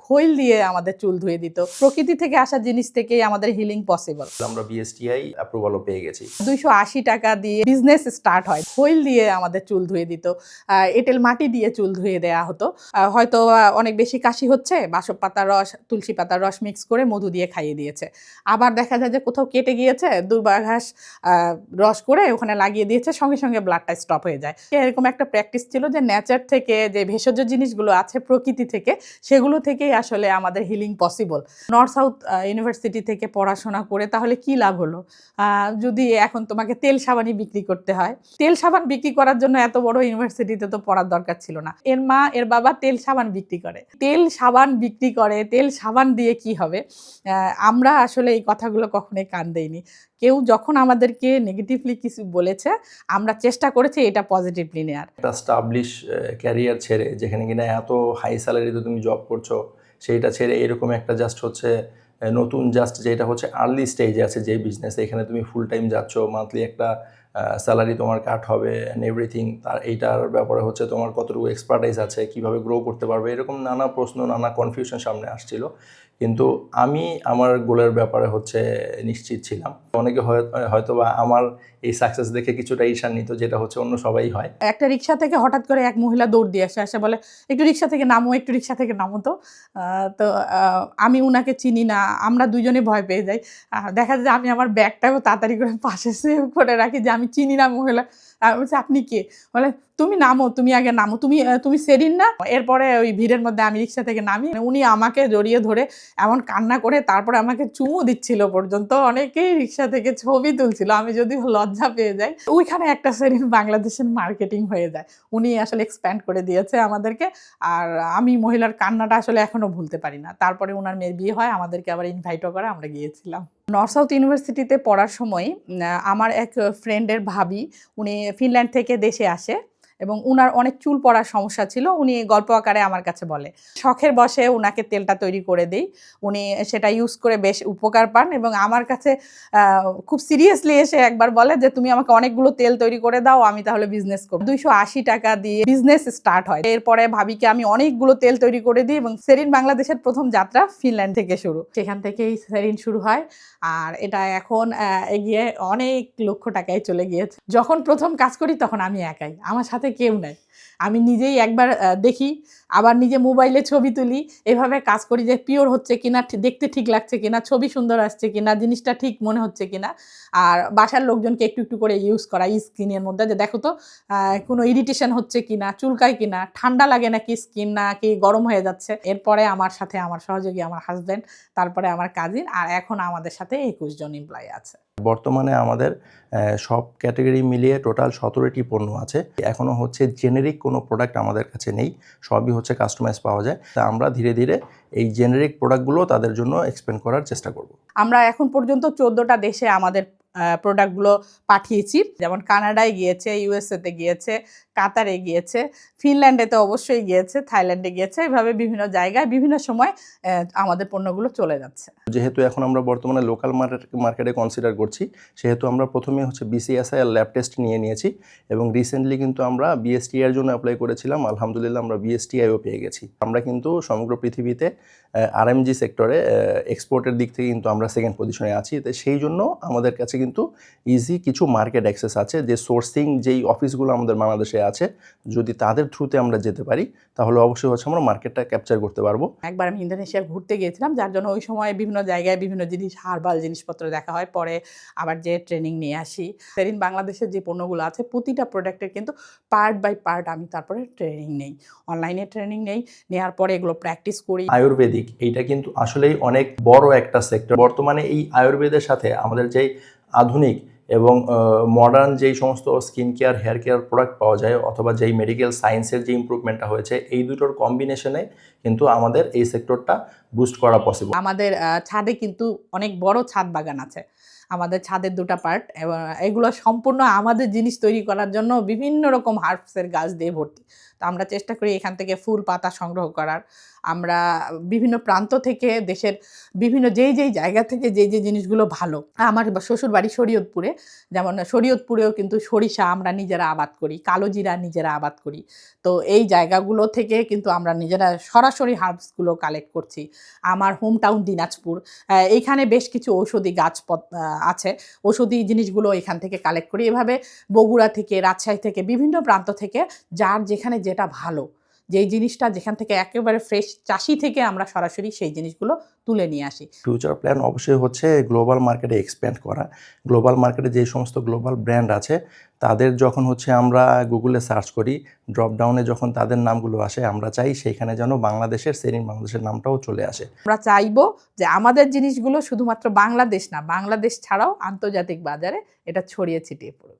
খৈল দিয়ে আমাদের চুল ধুয়ে দিত। প্রকৃতি থেকে আসা জিনিস থেকেই আমাদের হিলিং পসিবল। আমরা বিএসটিআই অ্যাপ্রুভালও পেয়ে গেছি। 280 টাকা দিয়ে বিজনেস স্টার্ট হয়। খৈল দিয়ে আমাদের চুল ধুয়ে দিত, এঁটেল মাটি দিয়ে চুল ধুয়ে দেওয়া হতো। হয়তো অনেক বেশি কাশি হচ্ছে, বাসক পাতার রস, তুলসী পাতার রস মিক্স করে মধু দিয়ে খাইয়ে দিয়েছে। আবার দেখা যায় যে কোথাও কেটে গিয়েছে, দুর্বাঘাস রস করে ওখানে লাগিয়ে দিয়েছে, সঙ্গে সঙ্গে ব্লাডটা স্টপ হয়ে যায়। এরকম একটা প্র্যাকটিস ছিল যে নেচার থেকে যে ভেষজ জিনিসগুলো আছে প্রকৃতি থেকে, সেগুলো থেকেই আসলে আমাদের healing possible. North south university থেকে পড়াশোনা করে তাহলে কি লাভ হলো? যদি এখন তোমাকে তেল সাবানই বিক্রি করতে হয়, তেল সাবান বিক্রি করার জন্য এত বড় ইউনিভার্সিটিতে তো পড়ার দরকার ছিল না। এর মা এর বাবা তেল সাবান বিক্রি করে, তেল সাবান বিক্রি করে, তেল সাবান দিয়ে কি হবে? আমরা আসলে এই কথাগুলো কখনোই কান দেইনি। কেউ যখন আমাদেরকে নেগেটিভলি কিছু বলেছে, আমরা চেষ্টা করেছি এটা পজিটিভলি নেওয়ার। একটা স্টাবলিশ ক্যারিয়ার ছেড়ে, যেখানে কিনা এত হাই স্যালারিতে তুমি জব করছো, সেইটা ছেড়ে এরকম একটা জাস্ট হচ্ছে নতুন জাস্ট যেটা হচ্ছে আর্লি স্টেজে আছে যে বিজনেস, এখানে তুমি ফুল টাইম যাচ্ছ, মান্থলি একটা স্যালারি তোমার কাট হবে অ্যান্ড এভরিথিং। তার এইটার ব্যাপারে হচ্ছে তোমার কতটুকু এক্সপার্টাইজ আছে, কিভাবে গ্রো করতে পারবে, এরকম নানা প্রশ্ন, নানা কনফিউশন সামনে আসছিল। কিন্তু আমি আমার গোলের ব্যাপারে হচ্ছে নিশ্চিত ছিলাম। অনেকে হয়তো বা আমার এই সাকসেস দেখে কিছুটা ঈর্ষান্বিত, যেটা হচ্ছে অন্য সবাই হয়। একটা রিক্সা থেকে হঠাৎ করে এক মহিলা দৌড় দিয়ে আসে বলে, একটু রিক্সা থেকে নামো, একটু রিক্সা থেকে নামো। তো আমি উনাকে চিনি না, আমরা দুজনে ভয় পেয়ে যাই। দেখা যায় যে আমি আমার ব্যাগটাও তাড়াতাড়ি করে পাশে সেভ করে রাখি যে আমি চিনি না মহিলা। বলছে আপনি কে? বলে তুমি নামো, তুমি আগে নামো, তুমি সেরিন না? এরপরে ওই ভিড়ের মধ্যে আমি রিক্সা থেকে নামি, উনি আমাকে জড়িয়ে ধরে এমন কান্না করে তারপরে আমাকে চুমু দিচ্ছিল পর্যন্ত। অনেকেই রিক্সা থেকে ছবি তুলছিল, আমি যদি লজ্জা পেয়ে যাই। ওইখানে একটা সেরিন বাংলাদেশের মার্কেটিং হয়ে যায়। উনি আসলে এক্সপ্যান্ড করে দিয়েছে আমাদেরকে। আর আমি মহিলার কান্নাটা আসলে এখনো ভুলতে পারি না। তারপরে ওনার মেয়ের বিয়ে হয়, আমাদেরকে আবার ইনভাইটও করে, আমরা গিয়েছিলাম। নর্থ সাউথ ইউনিভার্সিটিতে পড়ার সময় আমার এক ফ্রেন্ডের ভাবি, উনি ফিনল্যান্ড থেকে দেশে আসে এবং উনার অনেক চুল পড়ার সমস্যা ছিল। উনি গল্প আকারে আমার কাছে বলে, শখের বসে উনাকে তেলটা তৈরি করে দিই, উনি সেটা ইউজ করে বেশ উপকার পান। এবং আমার কাছে খুব সিরিয়াসলি এসে একবার বলে যে তুমি আমাকে অনেকগুলো তেল তৈরি করে দাও, আমি তাহলে বিজনেস করব। 280 টাকা দিয়ে বিজনেস স্টার্ট হয়। এরপরে ভাবিকে আমি অনেকগুলো তেল তৈরি করে দিই এবং সেরিন বাংলাদেশের প্রথম যাত্রা ফিনল্যান্ড থেকে শুরু। সেখান থেকেই সেরিন শুরু হয়। আর এটা এখন এগিয়ে অনেক লক্ষ টাকায় চলে গিয়েছে। যখন প্রথম কাজ করি তখন আমি একাই, আমার সাথে কেউ নাই। আমি নিজেই একবার দেখি, আবার নিজে মোবাইলে ছবি তুলি, এভাবে কাজ করি যে পিওর হচ্ছে কিনা, দেখতে ঠিক লাগছে কিনা, ছবি সুন্দর আসছে কিনা, জিনিসটা ঠিক মনে হচ্ছে কিনা। আর বাসার লোকজনকে একটু একটু করে ইউজ করা স্কিনের মধ্যে, যে দেখো তো কোনো ইরিটেশন হচ্ছে কিনা, চুলকায় কিনা, ঠান্ডা লাগে নাকি স্কিন, নাকি গরম হয়ে যাচ্ছে। এরপরে আমার সাথে আমার সহযোগী, আমার হাজব্যান্ড, তারপরে আমার কাজিন, আর এখন আমাদের সাথে 21 জন এমপ্লয়ি আছে। বর্তমানে আমাদের সব ক্যাটাগরি মিলিয়ে টোটাল 17টি পণ্য আছে। এখনও হচ্ছে জেনেরিক কোনো প্রোডাক্ট আমাদের কাছে নেই, সবই হচ্ছে কাস্টমাইজ পাওয়া যায়। তা আমরা ধীরে ধীরে এই জেনেরিক প্রোডাক্টগুলো তাদের জন্য এক্সপ্যান্ড করার চেষ্টা করব। আমরা এখন পর্যন্ত 14টা দেশে আমাদের প্রোডাক্টগুলো পাঠিয়েছি, যেমন কানাডায় গিয়েছে, ইউএসএতে গিয়েছে, কাতারে গিয়েছে, ফিনল্যান্ডে তো অবশ্যই গিয়েছে, থাইল্যান্ডে গিয়েছে। এভাবে বিভিন্ন জায়গায় বিভিন্ন সময় আমাদের পণ্যগুলো চলে যাচ্ছে। যেহেতু এখন আমরা বর্তমানে লোকাল মার্কেটে কনসিডার করছি, সেহেতু আমরা প্রথমে হচ্ছে বিসিএসআই ল্যাব টেস্ট নিয়েছি এবং রিসেন্টলি কিন্তু আমরা বিএসটিআই এর জন্য অ্যাপ্লাই করেছিলাম। আলহামদুলিল্লাহ আমরা বিএসটিআইও পেয়ে গেছি। আমরা কিন্তু সমগ্র পৃথিবীতে আরএমজি সেক্টরে এক্সপোর্টের দিক থেকে কিন্তু আমরা সেকেন্ড পজিশনে আছি। তো সেই জন্য আমাদের কাছে কিন্তু ইজি কিছু মার্কেট অ্যাক্সেস আছে, যে সোর্সিং যেই অফিসগুলো আমাদের বাংলাদেশে আছে, যদি তাদের থ্রুতে আমরা যেতে পারি তাহলে অবশ্যই হচ্ছে আমরা মার্কেটটা ক্যাপচার করতে পারবো। একবার আমি ইন্দোনেশিয়া ঘুরতে গিয়েছিলাম, যার জন্য ওই সময় বিভিন্ন জায়গায় বিভিন্ন জিনিস, হার্বাল জিনিসপত্র দেখা হয়। পরে আবার যে ট্রেনিং নিয়ে আসি। সেদিন বাংলাদেশের যে পণ্যগুলো আছে প্রতিটা প্রোডাক্টের কিন্তু পার্ট বাই পার্ট আমি তারপরে ট্রেনিং নেই, অনলাইনে ট্রেনিং নেওয়ার পরে এগুলো প্র্যাকটিস করি। আয়ুর্বেদিক এইটা কিন্তু আসলেই অনেক বড় একটা সেক্টর। বর্তমানে এই আয়ুর্বেদের সাথে আমাদের যেই আধুনিক এবং মডার্ন যেই সমস্ত skin care, hair care product পাওয়া যায়, অথবা যেই মেডিকেল সায়েন্সের যে ইমপ্রুভমেন্টটা হয়েছে, এই দুটোর কম্বিনেশনে কিন্তু আমাদের এই সেক্টরটা বুস্ট করা পসিবল। আমাদের ছাদে কিন্তু অনেক বড় ছাদ বাগান আছে। আমাদের ছাদের 2টা পার্ট, এবং এগুলো সম্পূর্ণ আমাদের জিনিস তৈরি করার জন্য বিভিন্ন রকম হার্বসের গাছ দিয়ে ভর্তি। তো আমরা চেষ্টা করি এখান থেকে ফুল পাতা সংগ্রহ করার। আমরা বিভিন্ন প্রান্ত থেকে দেশের বিভিন্ন যেই জায়গা থেকে যে জিনিসগুলো ভালো, আমার শ্বশুর বাড়ি শরীয়তপুরে, যেমন শরীয়তপুরেও কিন্তু সরিষা আমরা নিজেরা আবাদ করি, কালো জিরা নিজেরা আবাদ করি। তো এই জায়গাগুলো থেকে কিন্তু আমরা নিজেরা সরাসরি হার্বসগুলো কালেক্ট করছি। আমার হোম টাউন দিনাজপুর, এইখানে বেশ কিছু ঔষধি গাছ আছে, ঔষধি জিনিসগুলো এখান থেকে কালেক্ট করি। এভাবে বগুড়া থেকে, রাজশাহী থেকে, বিভিন্ন প্রান্ত থেকে যার যেখানে যেটা ভালো, যেই জিনিসটা যেখান থেকে একেবারে ফ্রেশ চাষি থেকে আমরা সরাসরি সেই জিনিসগুলো তুলে নিয়ে আসি। ফিউচার প্ল্যান অবশ্যই হচ্ছে গ্লোবাল মার্কেটে এক্সপ্যান্ড করা। গ্লোবাল মার্কেটে যে সমস্ত গ্লোবাল ব্র্যান্ড আছে তাদের যখন হচ্ছে আমরা গুগলে সার্চ করি, ড্রপ ডাউনে যখন তাদের নামগুলো আসে, আমরা চাই সেইখানে যেন বাংলাদেশের সেরিন বাংলাদেশের নামটাও চলে আসে। আমরা চাইবো যে আমাদের জিনিসগুলো শুধুমাত্র বাংলাদেশ না, বাংলাদেশ ছাড়াও আন্তর্জাতিক বাজারে এটা ছড়িয়ে ছিটিয়ে পড়ুক।